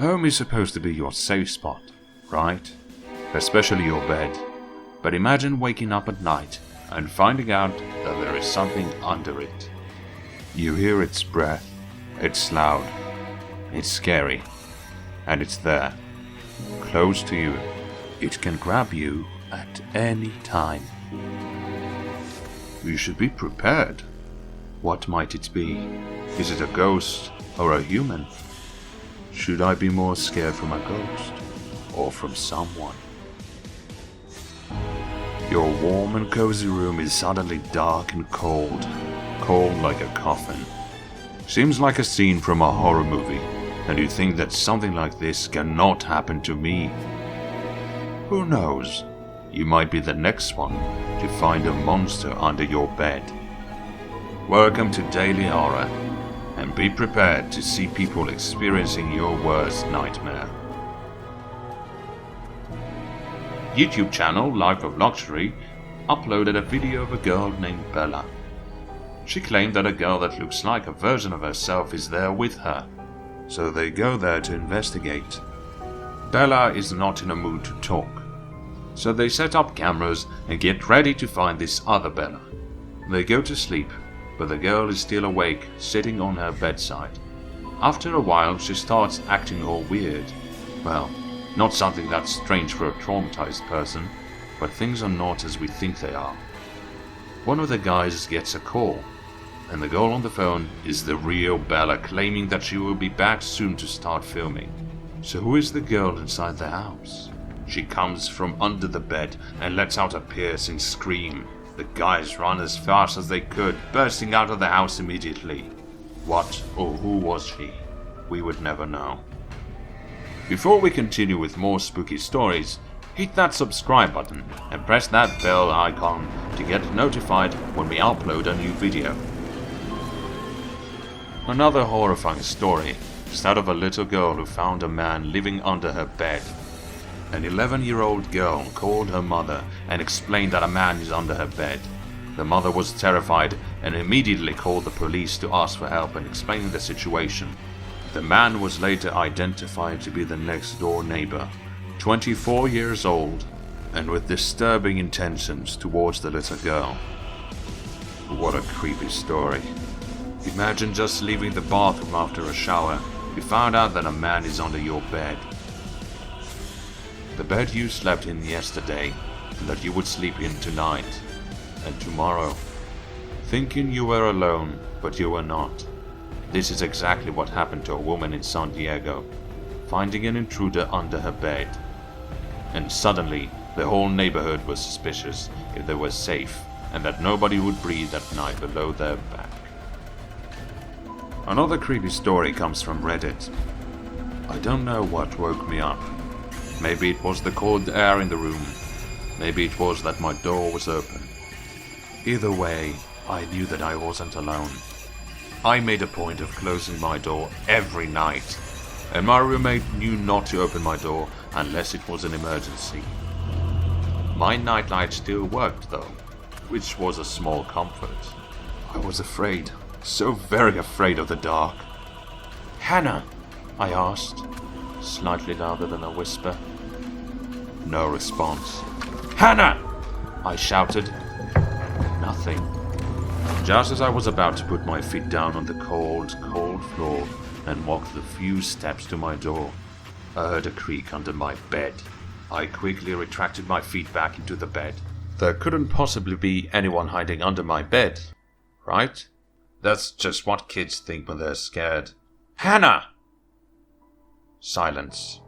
Home is supposed to be your safe spot, right? Especially your bed. But imagine waking up at night and finding out that there is something under it. You hear its breath, it's loud, it's scary, and it's there, close to you. It can grab you at any time. You should be prepared. What might it be? Is it a ghost or a human? Should I be more scared from a ghost or from someone? Your warm and cozy room is suddenly dark and cold like a coffin. Seems like a scene from a horror movie, and you think that something like this cannot happen to me. Who knows? You might be the next one to find a monster under your bed. Welcome to Daily Horror, and be prepared to see people experiencing your worst nightmare. YouTube channel Life of Luxury uploaded a video of a girl named Bella. She claimed that a girl that looks like a version of herself is there with her, so they go there to investigate. Bella is not in a mood to talk, so they set up cameras and get ready to find this other Bella. They go to sleep, but the girl is still awake, sitting on her bedside. After a while, she starts acting all weird. Well, not something that's strange for a traumatized person, but things are not as we think they are. One of the guys gets a call, and the girl on the phone is the real Bella, claiming that she will be back soon to start filming. So who is the girl inside the house? She comes from under the bed and lets out a piercing scream. The guys run as fast as they could, bursting out of the house immediately. What or who was she? We would never know. Before we continue with more spooky stories, hit that subscribe button and press that bell icon to get notified when we upload a new video. Another horrifying story is that of a little girl who found a man living under her bed. An 11-year-old girl called her mother and explained that a man is under her bed. The mother was terrified and immediately called the police to ask for help and explain the situation. The man was later identified to be the next-door neighbor, 24 years old, and with disturbing intentions towards the little girl. What a creepy story. Imagine just leaving the bathroom after a shower. You found out that a man is under your bed. The bed you slept in yesterday, and that you would sleep in tonight, and tomorrow. Thinking you were alone, but you were not. This is exactly what happened to a woman in San Diego, finding an intruder under her bed. And suddenly, the whole neighborhood was suspicious if they were safe, and that nobody would breathe at night below their back. Another creepy story comes from Reddit. I don't know what woke me up. Maybe it was the cold air in the room. Maybe it was that my door was open. Either way, I knew that I wasn't alone. I made a point of closing my door every night, and my roommate knew not to open my door unless it was an emergency. My nightlight still worked though, which was a small comfort. I was afraid, so very afraid of the dark. "Hannah?" I asked, slightly louder than a whisper. No response. "Hannah!" I shouted. Nothing. Just as I was about to put my feet down on the cold floor and walk the few steps to my door, I heard a creak under my bed. I quickly retracted my feet back into the bed. There couldn't possibly be anyone hiding under my bed, right? That's just what kids think when they're scared. "Hannah!" Silence.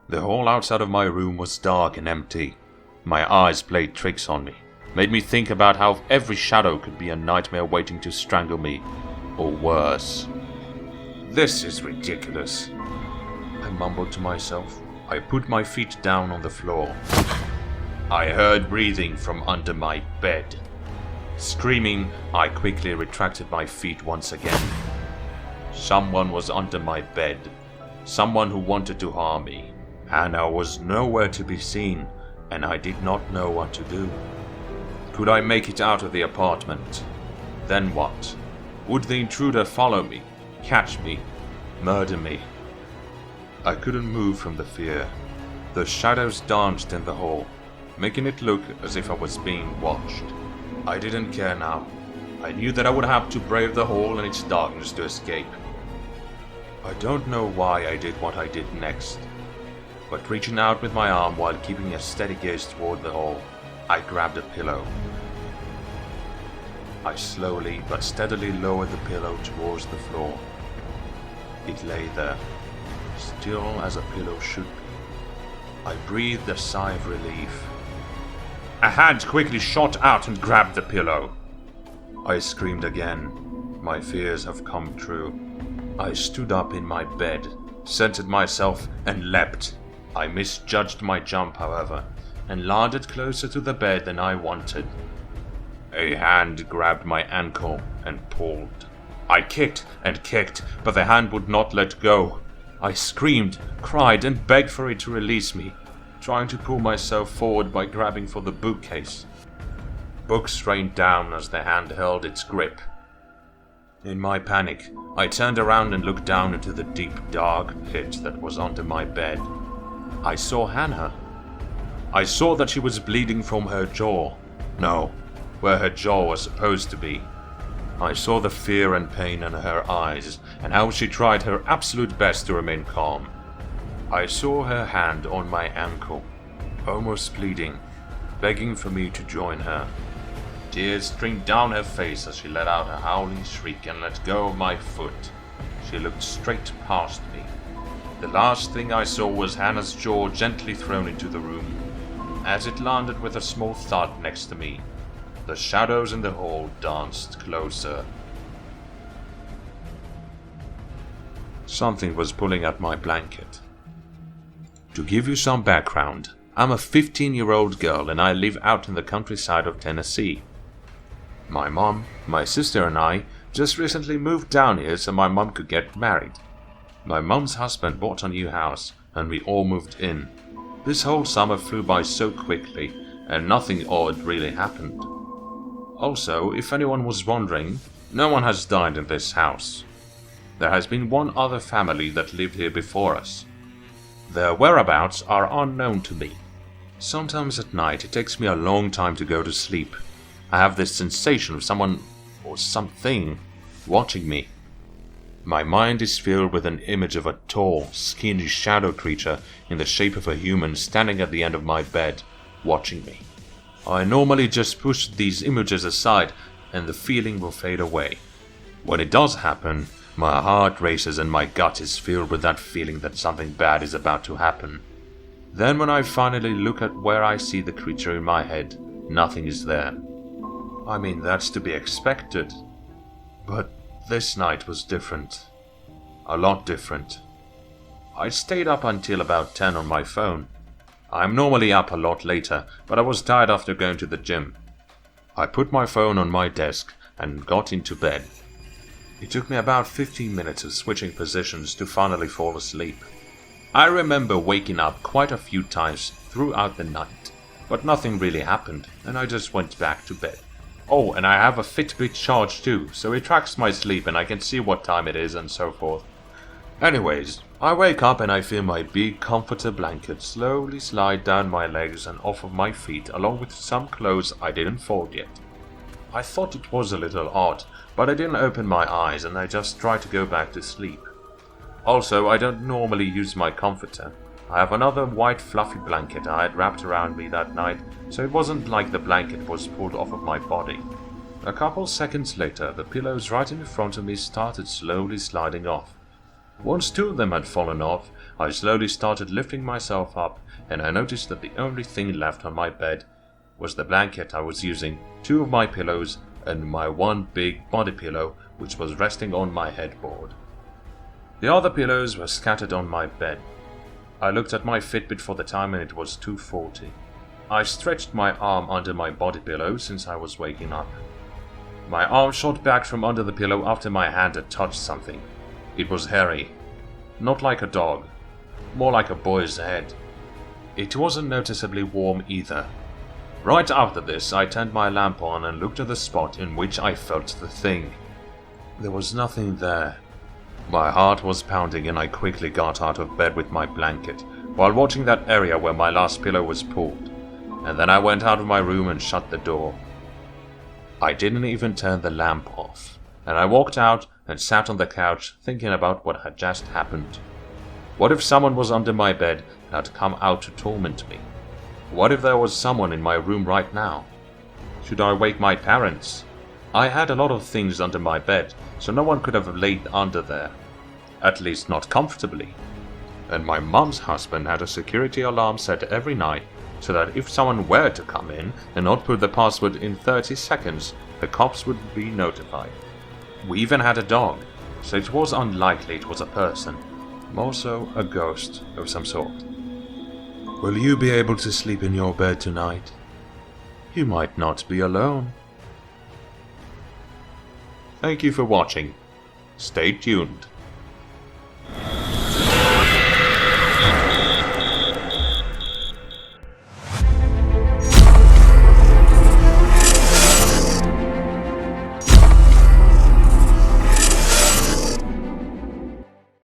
The whole outside of my room was dark and empty. My eyes played tricks on me, made me think about how every shadow could be a nightmare waiting to strangle me, or worse. This is ridiculous, I mumbled to myself. I put my feet down on the floor. I heard breathing from under my bed. Screaming, I quickly retracted my feet once again. Someone was under my bed. Someone who wanted to harm me. Hannah was nowhere to be seen, and I did not know what to do. Could I make it out of the apartment? Then what? Would the intruder follow me, catch me, murder me? I couldn't move from the fear. The shadows danced in the hall, making it look as if I was being watched. I didn't care now. I knew that I would have to brave the hall and its darkness to escape. I don't know why I did what I did next, but reaching out with my arm while keeping a steady gaze toward the hall, I grabbed a pillow. I slowly but steadily lowered the pillow towards the floor. It lay there, still as a pillow should be. I breathed a sigh of relief. A hand quickly shot out and grabbed the pillow. I screamed again. My fears have come true. I stood up in my bed, centered myself, and leapt. I misjudged my jump, however, and landed closer to the bed than I wanted. A hand grabbed my ankle and pulled. I kicked and kicked, but the hand would not let go. I screamed, cried, and begged for it to release me, trying to pull myself forward by grabbing for the bookcase. Books rained down as the hand held its grip. In my panic, I turned around and looked down into the deep, dark pit that was under my bed. I saw Hannah. I saw that she was bleeding from her jaw. No, where her jaw was supposed to be. I saw the fear and pain in her eyes, and how she tried her absolute best to remain calm. I saw her hand on my ankle, almost bleeding, begging for me to join her. Tears streamed down her face as she let out a howling shriek and let go of my foot. She looked straight past me. The last thing I saw was Hannah's jaw gently thrown into the room. As it landed with a small thud next to me, the shadows in the hall danced closer. Something was pulling at my blanket. To give you some background, I'm a 15-year-old girl and I live out in the countryside of Tennessee. My mom, my sister and I just recently moved down here so my mom could get married. My mom's husband bought a new house and we all moved in. This whole summer flew by so quickly and nothing odd really happened. Also, if anyone was wondering, no one has died in this house. There has been one other family that lived here before us. Their whereabouts are unknown to me. Sometimes at night it takes me a long time to go to sleep. I have this sensation of someone or something watching me. My mind is filled with an image of a tall, skinny shadow creature in the shape of a human standing at the end of my bed, watching me. I normally just push these images aside and the feeling will fade away. When it does happen, my heart races and my gut is filled with that feeling that something bad is about to happen. Then when I finally look at where I see the creature in my head, nothing is there. I mean, that's to be expected. But this night was different. A lot different. I stayed up until about 10 on my phone. I'm normally up a lot later, but I was tired after going to the gym. I put my phone on my desk and got into bed. It took me about 15 minutes of switching positions to finally fall asleep. I remember waking up quite a few times throughout the night, but nothing really happened, and I just went back to bed. Oh, and I have a Fitbit charge too, so it tracks my sleep and I can see what time it is and so forth. Anyways, I wake up and I feel my big comforter blanket slowly slide down my legs and off of my feet along with some clothes I didn't fold yet. I thought it was a little odd, but I didn't open my eyes and I just tried to go back to sleep. Also, I don't normally use my comforter. I have another white fluffy blanket I had wrapped around me that night, so it wasn't like the blanket was pulled off of my body. A couple seconds later, the pillows right in front of me started slowly sliding off. Once 2 of them had fallen off, I slowly started lifting myself up, and I noticed that the only thing left on my bed was the blanket I was using, 2 of my pillows, and my one big body pillow which was resting on my headboard. The other pillows were scattered on my bed. I looked at my Fitbit for the time and it was 2:40. I stretched my arm under my body pillow since I was waking up. My arm shot back from under the pillow after my hand had touched something. It was hairy. Not like a dog. More like a boy's head. It wasn't noticeably warm either. Right after this, I turned my lamp on and looked at the spot in which I felt the thing. There was nothing there. My heart was pounding and I quickly got out of bed with my blanket, while watching that area where my last pillow was pulled, and then I went out of my room and shut the door. I didn't even turn the lamp off, and I walked out and sat on the couch thinking about what had just happened. What if someone was under my bed and had come out to torment me? What if there was someone in my room right now? Should I wake my parents? I had a lot of things under my bed, so no one could have laid under there. At least not comfortably. And my mum's husband had a security alarm set every night, so that if someone were to come in and not put the password in 30 seconds, the cops would be notified. We even had a dog, so it was unlikely it was a person, more so a ghost of some sort. Will you be able to sleep in your bed tonight? You might not be alone. Thank you for watching. Stay tuned.